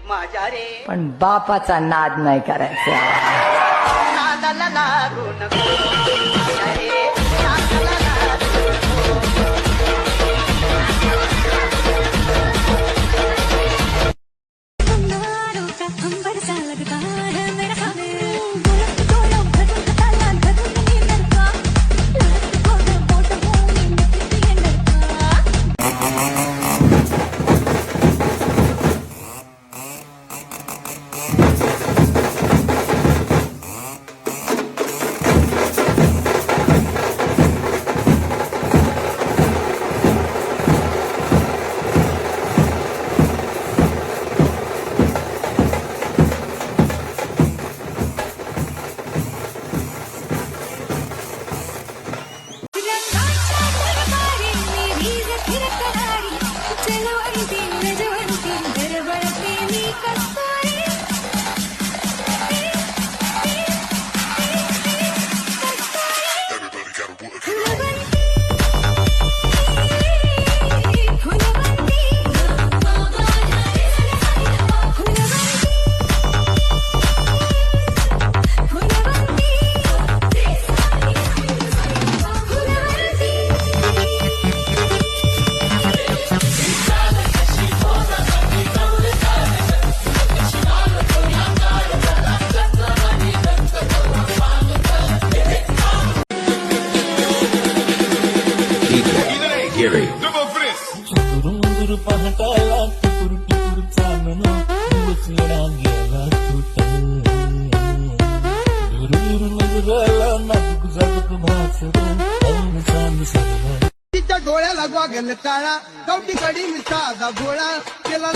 माझ्या रे पण बापाचा नाद नाही करायचा. नादाला लागू नको माझ्या रे नादाला लागू नको. अंबर सा लगता है मेरा खाने बोलो भटक ताला धधुन नी नरका लड़क बोट होनी निकली नरका. Gary. गुरुंगुरु पहटाला टिपुर टिपुर चांदनो दिवस येणार गेला तुटल गुरुंगुरु नजराला नाजुक जागत भासर औन चांद सरला तिच्या डोळ्याला गोगल काळा कवटी कडी मिसाचा गोळा केला